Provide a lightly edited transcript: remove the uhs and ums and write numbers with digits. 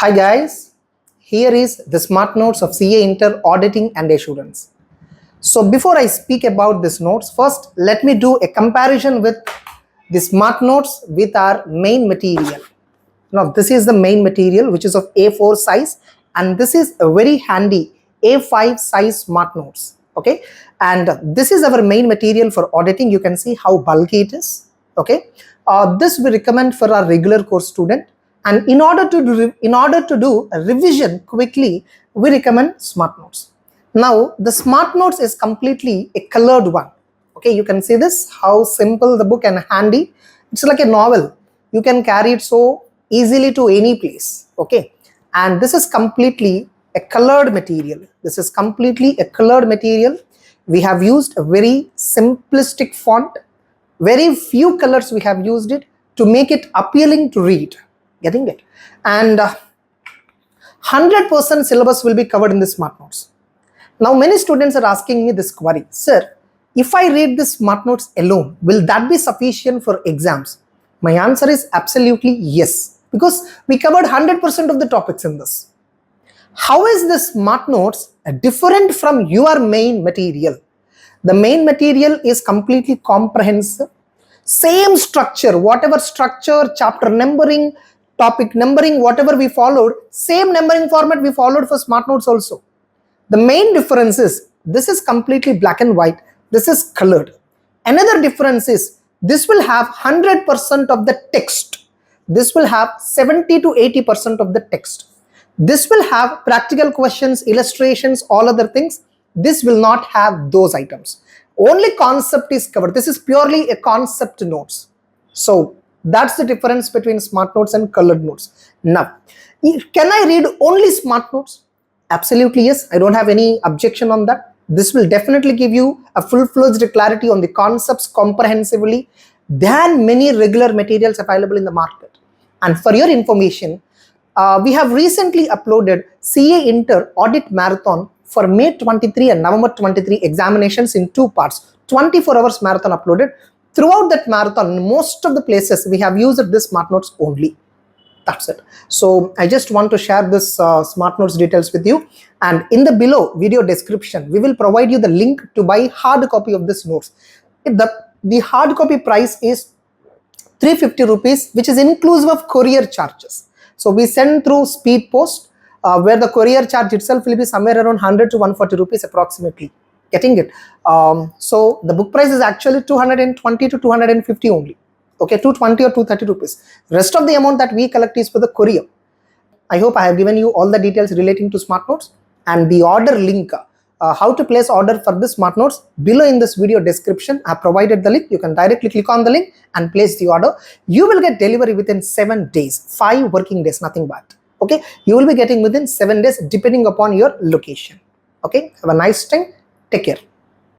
Hi guys, here is the smart notes of CA Inter Auditing and Assurance. So before I speak about these notes, first let me do a comparison with the smart notes with our main material. Now this is the main material which is of A4 size, and this is a very handy A5 size smart notes. Okay, and this is our main material for auditing. You can see how bulky it is. Okay, this we recommend for our regular course student. And in order to do a revision quickly, we recommend smart notes. Now the smart notes is completely a colored one. Okay, you can see this, how simple the book and handy. It's like a novel. You can carry it so easily to any place. Okay, and this is completely a colored material. This is completely a colored material. We have used a very simplistic font. Very few colors we have used it to make it appealing to read. Getting it? And 100% syllabus will be covered in the smart notes. Now many students are asking me this query: sir, if I read the smart notes alone, will that be sufficient for exams? My answer is absolutely yes, because we covered 100% of the topics in this. How is the smart notes different from your main material? The main material is completely comprehensive. Same structure, whatever structure, chapter numbering, topic numbering, whatever we followed, same numbering format we followed for smart notes also. The main difference is this is completely black and white, this is colored. Another difference is this will have 100% of the text. This will have 70 to 80% of the text. This will have practical questions, illustrations, all other things. This will not have those items. Only concept is covered. This is purely a concept notes. So that's the difference between smart notes and colored notes. Now, can I read only smart notes? Absolutely yes. I don't have any objection on that. This will definitely give you a full-fledged clarity on the concepts comprehensively than many regular materials available in the market. And for your information, we have recently uploaded CA Inter Audit Marathon for May 23 and November 23 examinations in 2 parts. 24 hours marathon uploaded. Throughout that marathon, in most of the places, we have used this smart notes only. That's it. So I just want to share this smart notes details with you. And in the below video description, we will provide you the link to buy hard copy of this notes. The hard copy price is 350 rupees, which is inclusive of courier charges. So we send through speed post, where the courier charge itself will be somewhere around 100 to 140 rupees approximately. Getting it? So the book price is actually 220 to 250 only. Okay, 220 or 230 rupees. Rest of the amount that we collect is for the courier. I hope I have given you all the details relating to smart notes, and the order link, how to place order for this smart notes, below in this video description. I have provided the link. You can directly click on the link and place the order. You will get delivery within 7 days, 5 working days, nothing but. Okay, you will be getting within 7 days depending upon your location. Okay, have a nice time. Take care.